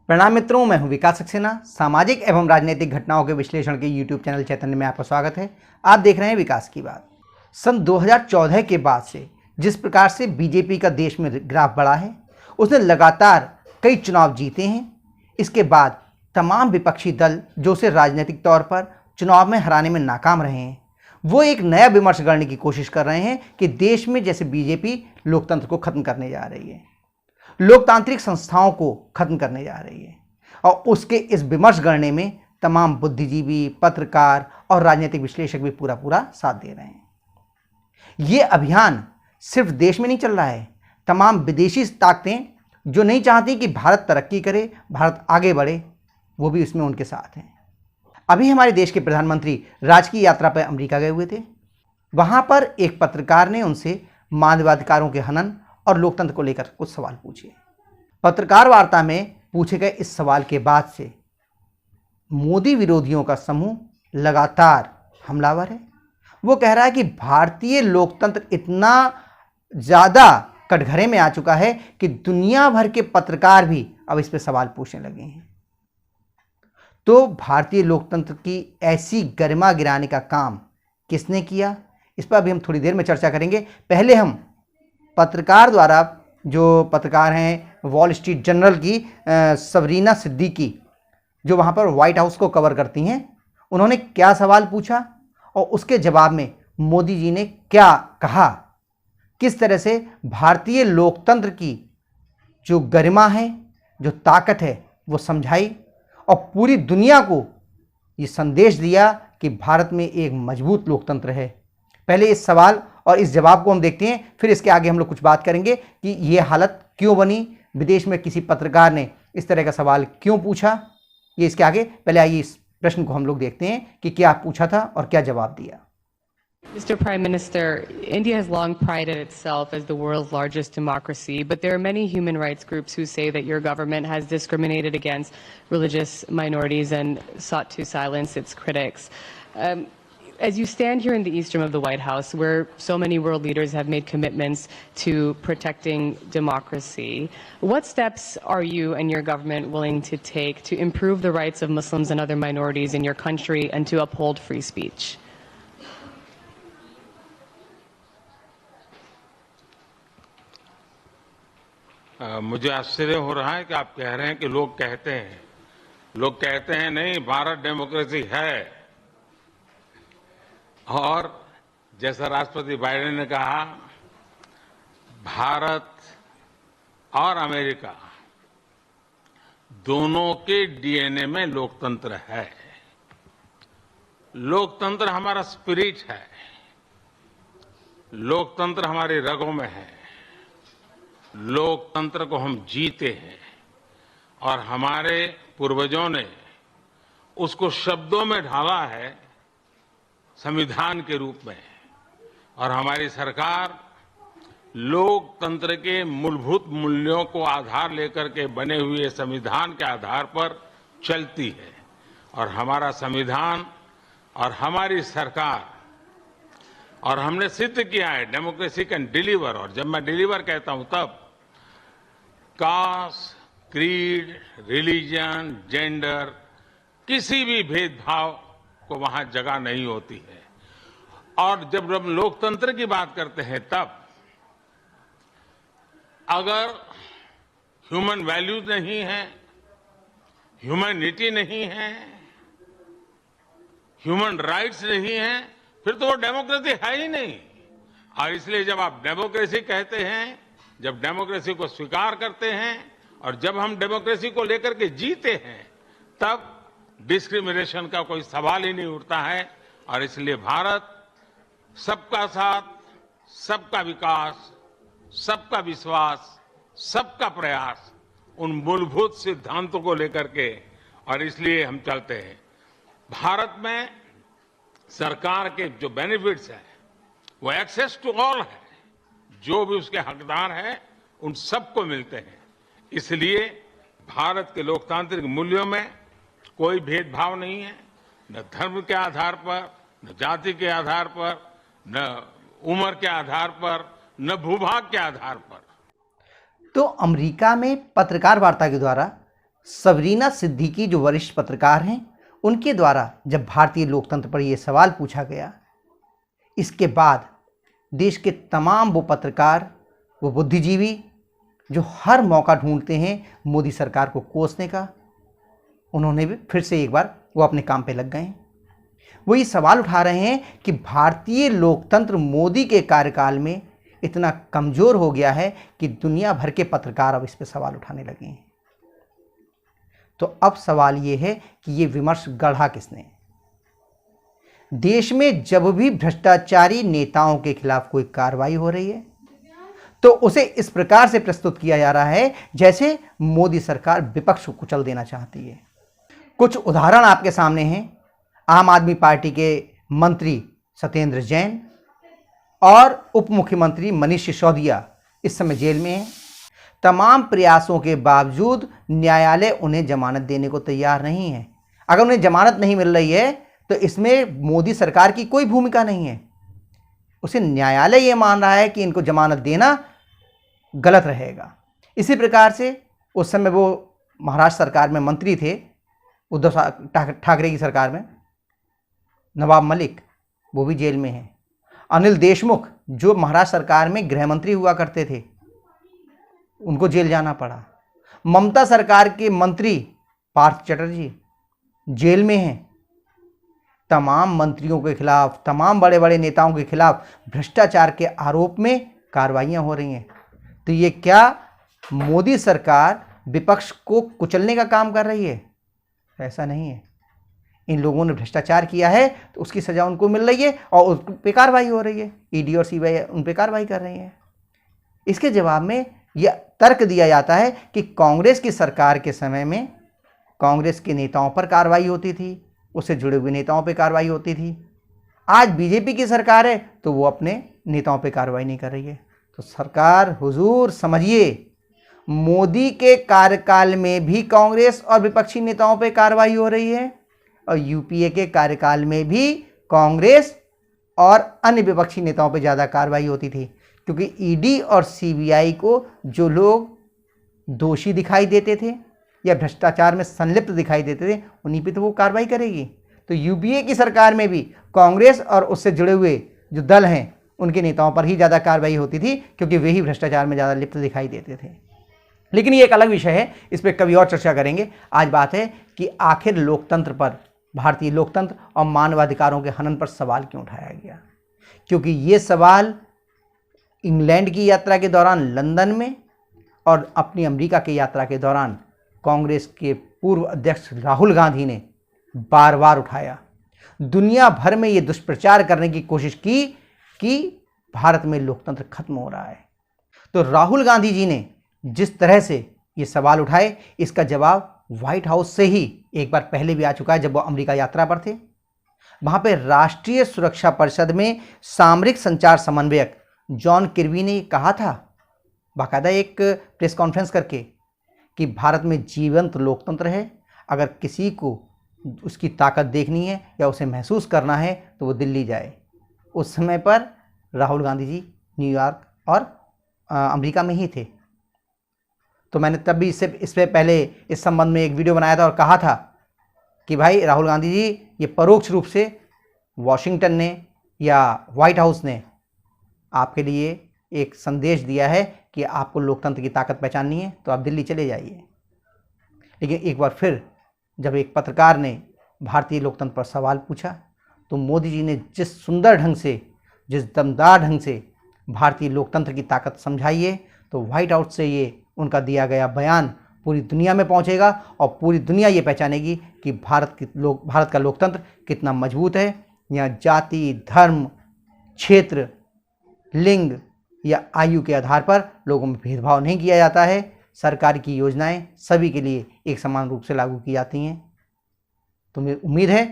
प्रणाम मित्रों, मैं हूं विकास सक्सेना। सामाजिक एवं राजनीतिक घटनाओं के विश्लेषण के YouTube चैनल चैतन्य में आपका स्वागत है। आप देख रहे हैं विकास की बात। सन 2014 के बाद से जिस प्रकार से बीजेपी का देश में ग्राफ बढ़ा है, उसने लगातार कई चुनाव जीते हैं। इसके बाद तमाम विपक्षी दल जो उसे राजनीतिक तौर पर चुनाव में हराने में नाकाम रहे हैं, वो एक नया विमर्श करने की कोशिश कर रहे हैं कि देश में जैसे बीजेपी लोकतंत्र को खत्म करने जा रही है, लोकतांत्रिक संस्थाओं को खत्म करने जा रही है। और उसके इस विमर्श करने में तमाम बुद्धिजीवी, पत्रकार और राजनीतिक विश्लेषक भी पूरा पूरा साथ दे रहे हैं। ये अभियान सिर्फ देश में नहीं चल रहा है। तमाम विदेशी ताकतें जो नहीं चाहती कि भारत तरक्की करे, भारत आगे बढ़े, वो भी इसमें उनके साथ हैं। अभी हमारे देश के प्रधानमंत्री राजकीय यात्रा पर अमेरिका गए हुए थे। वहां पर एक पत्रकार ने उनसे मानवाधिकारों के हनन और लोकतंत्र को लेकर कुछ सवाल पूछे। पत्रकार वार्ता में पूछे गए इस सवाल के बाद से मोदी विरोधियों का समूह लगातार हमलावर है। वो कह रहा है कि भारतीय लोकतंत्र इतना ज़्यादा कटघरे में आ चुका है कि दुनिया भर के पत्रकार भी अब इस पर सवाल पूछने लगे हैं। तो भारतीय लोकतंत्र की ऐसी गरिमा गिराने का काम किसने किया, इस पर अभी हम थोड़ी देर में चर्चा करेंगे। पहले हम पत्रकार द्वारा, जो पत्रकार हैं वॉल स्ट्रीट जर्नल की सबरीना सिद्दीकी, जो वहाँ पर व्हाइट हाउस को कवर करती हैं, उन्होंने क्या सवाल पूछा और उसके जवाब में मोदी जी ने क्या कहा, किस तरह से भारतीय लोकतंत्र की जो गरिमा है, जो ताकत है, वो समझाई और पूरी दुनिया को ये संदेश दिया कि भारत में एक मजबूत लोकतंत्र है। पहले इस सवाल और इस जवाब को हम देखते हैं, फिर इसके आगे हम लोग कुछ बात करेंगे कि ये हालत क्यों बनी, विदेश में किसी पत्रकार ने इस तरह का सवाल क्यों पूछा। ये इसके आगे, पहले आइए इस प्रश्न को हम लोग देखते हैं कि क्या पूछा था और क्या जवाब दिया। Mr. Prime Minister, India has long prided itself as the world's largest democracy, but there are many human rights groups who say that your government has discriminated against religious minorities and sought to silence its critics. As you stand here in the east room of the White House, where so many world leaders have made commitments to protecting democracy, what steps are you and your government willing to take to improve the rights of Muslims and other minorities in your country and to uphold free speech? मुझे आश्चर्य हो रहा है कि आप कह रहे हैं कि लोग कहते हैं नहीं, भारत डेमोक्रेसी है। और जैसा राष्ट्रपति बाइडेन ने कहा, भारत और अमेरिका दोनों के डीएनए में लोकतंत्र है। लोकतंत्र हमारा स्पिरिट है, लोकतंत्र हमारी रगों में है, लोकतंत्र को हम जीते हैं और हमारे पूर्वजों ने उसको शब्दों में ढाला है संविधान के रूप में। और हमारी सरकार लोकतंत्र के मूलभूत मूल्यों को आधार लेकर के बने हुए संविधान के आधार पर चलती है। और हमारा संविधान और हमारी सरकार, और हमने सिद्ध किया है डेमोक्रेसी कैन डिलीवर। और जब मैं डिलीवर कहता हूं तब कास्ट, क्रीड, रिलीजन, जेंडर, किसी भी भेदभाव को वहां जगह नहीं होती है। और जब हम लोकतंत्र की बात करते हैं, तब अगर ह्यूमन वैल्यूज नहीं है, ह्यूमैनिटी नहीं है, ह्यूमन राइट्स नहीं है, फिर तो वो डेमोक्रेसी है ही नहीं। और इसलिए जब आप डेमोक्रेसी कहते हैं, जब डेमोक्रेसी को स्वीकार करते हैं और जब हम डेमोक्रेसी को लेकर के जीते हैं, तब डिस्क्रिमिनेशन का कोई सवाल ही नहीं उठता है। और इसलिए भारत सबका साथ, सबका विकास, सबका विश्वास, सबका प्रयास, उन मूलभूत सिद्धांतों को लेकर के, और इसलिए हम चलते हैं। भारत में सरकार के जो बेनिफिट्स हैं वो एक्सेस टू ऑल है, जो भी उसके हकदार हैं उन सबको मिलते हैं। इसलिए भारत के लोकतांत्रिक मूल्यों में कोई भेदभाव नहीं है, न धर्म के आधार पर, न जाति के आधार पर, न उम्र के आधार पर, न भूभाग के आधार पर। तो अमेरिका में पत्रकार वार्ता के द्वारा सबरीना सिद्दीकी जो वरिष्ठ पत्रकार हैं, उनके द्वारा जब भारतीय लोकतंत्र पर यह सवाल पूछा गया, इसके बाद देश के तमाम वो पत्रकार, वो बुद्धिजीवी जो हर मौका ढूंढते हैं मोदी सरकार को कोसने का, उन्होंने भी फिर से एक बार वो अपने काम पे लग गए हैं। वो ये सवाल उठा रहे हैं कि भारतीय लोकतंत्र मोदी के कार्यकाल में इतना कमज़ोर हो गया है कि दुनिया भर के पत्रकार अब इस पे सवाल उठाने लगे हैं। तो अब सवाल ये है कि ये विमर्श गढ़ा किसने? देश में जब भी भ्रष्टाचारी नेताओं के खिलाफ कोई कार्रवाई हो रही है तो उसे इस प्रकार से प्रस्तुत किया जा रहा है जैसे मोदी सरकार विपक्ष को कुचल देना चाहती है। कुछ उदाहरण आपके सामने हैं। आम आदमी पार्टी के मंत्री सत्येंद्र जैन और उप मुख्यमंत्री मनीष सिसोदिया इस समय जेल में हैं। तमाम प्रयासों के बावजूद न्यायालय उन्हें जमानत देने को तैयार नहीं है। अगर उन्हें जमानत नहीं मिल रही है तो इसमें मोदी सरकार की कोई भूमिका नहीं है। उसे न्यायालय ये मान रहा है कि इनको जमानत देना गलत रहेगा। इसी प्रकार से उस समय वो महाराष्ट्र सरकार में मंत्री थे, उद्धव ठाकरे की सरकार में, नवाब मलिक, वो भी जेल में हैं। अनिल देशमुख जो महाराष्ट्र सरकार में गृह मंत्री हुआ करते थे, उनको जेल जाना पड़ा। ममता सरकार के मंत्री पार्थ चटर्जी जेल में हैं। तमाम मंत्रियों के खिलाफ, तमाम बड़े बड़े नेताओं के खिलाफ भ्रष्टाचार के आरोप में कार्रवाइयां हो रही हैं। तो ये क्या मोदी सरकार विपक्ष को कुचलने का काम कर रही है? ऐसा नहीं है। इन लोगों ने भ्रष्टाचार किया है तो उसकी सज़ा उनको मिल रही है और उन पर कार्रवाई हो रही है। ईडी और सीबीआई उन पर कार्रवाई कर रही है। इसके जवाब में यह तर्क दिया जाता है कि कांग्रेस की सरकार के समय में कांग्रेस के नेताओं पर कार्रवाई होती थी, उससे जुड़े हुए नेताओं पर कार्रवाई होती थी। आज बीजेपी की सरकार है तो वो अपने नेताओं पर कार्रवाई नहीं कर रही है। तो सरकार, हुजूर समझिए, मोदी के कार्यकाल में भी कांग्रेस और विपक्षी नेताओं पर कार्रवाई हो रही है और यूपीए के कार्यकाल में भी कांग्रेस और अन्य विपक्षी नेताओं पर ज़्यादा कार्रवाई होती थी, क्योंकि ईडी और सीबीआई को जो लोग दोषी दिखाई देते थे या भ्रष्टाचार में संलिप्त दिखाई देते थे, उन्हीं पे तो वो कार्रवाई करेगी। तो यूपीए की सरकार में भी कांग्रेस और उससे जुड़े हुए जो दल हैं उनके नेताओं पर ही ज़्यादा कार्रवाई होती थी, क्योंकि वे ही भ्रष्टाचार में ज़्यादा लिप्त दिखाई देते थे। लेकिन ये एक अलग विषय है, इस पर कभी और चर्चा करेंगे। आज बात है कि आखिर लोकतंत्र पर, भारतीय लोकतंत्र और मानवाधिकारों के हनन पर सवाल क्यों उठाया गया? क्योंकि ये सवाल इंग्लैंड की यात्रा के दौरान लंदन में और अपनी अमेरिका की यात्रा के दौरान कांग्रेस के पूर्व अध्यक्ष राहुल गांधी ने बार बार उठाया। दुनिया भर में ये दुष्प्रचार करने की कोशिश की कि भारत में लोकतंत्र खत्म हो रहा है। तो राहुल गांधी जी ने जिस तरह से ये सवाल उठाए, इसका जवाब व्हाइट हाउस से ही एक बार पहले भी आ चुका है। जब वो अमेरिका यात्रा पर थे, वहाँ पे राष्ट्रीय सुरक्षा परिषद में सामरिक संचार समन्वयक जॉन किर्बी ने कहा था, बाकायदा एक प्रेस कॉन्फ्रेंस करके, कि भारत में जीवंत लोकतंत्र है। अगर किसी को उसकी ताकत देखनी है या उसे महसूस करना है तो वो दिल्ली जाए। उस समय पर राहुल गांधी जी न्यूयॉर्क और अमेरिका में ही थे। तो मैंने तब भी इससे पहले इस संबंध में एक वीडियो बनाया था और कहा था कि भाई राहुल गांधी जी, ये परोक्ष रूप से वॉशिंगटन ने या व्हाइट हाउस ने आपके लिए एक संदेश दिया है कि आपको लोकतंत्र की ताकत पहचाननी है तो आप दिल्ली चले जाइए। लेकिन एक बार फिर जब एक पत्रकार ने भारतीय लोकतंत्र पर सवाल पूछा तो मोदी जी ने जिस सुंदर ढंग से, जिस दमदार ढंग से भारतीय लोकतंत्र की ताकत समझाई है, तो व्हाइट हाउस से ये उनका दिया गया बयान पूरी दुनिया में पहुंचेगा और पूरी दुनिया ये पहचानेगी कि भारत का लोकतंत्र कितना मजबूत है। यहाँ जाति, धर्म, क्षेत्र, लिंग या आयु के आधार पर लोगों में भेदभाव नहीं किया जाता है। सरकार की योजनाएं सभी के लिए एक समान रूप से लागू की जाती हैं। तो मुझे उम्मीद है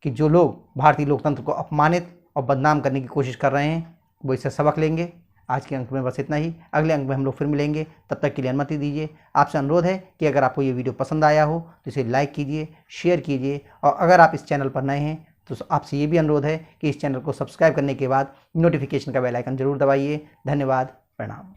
कि जो लोग भारतीय लोकतंत्र को अपमानित और बदनाम करने की कोशिश कर रहे हैं वो इससे सबक लेंगे। आज के अंक में बस इतना ही। अगले अंक में हम लोग फिर मिलेंगे, तब तक के लिए अनुमति दीजिए। आपसे अनुरोध है कि अगर आपको ये वीडियो पसंद आया हो तो इसे लाइक कीजिए, शेयर कीजिए, और अगर आप इस चैनल पर नए हैं तो आपसे ये भी अनुरोध है कि इस चैनल को सब्सक्राइब करने के बाद नोटिफिकेशन का बेल आइकन जरूर दबाइए। धन्यवाद, प्रणाम।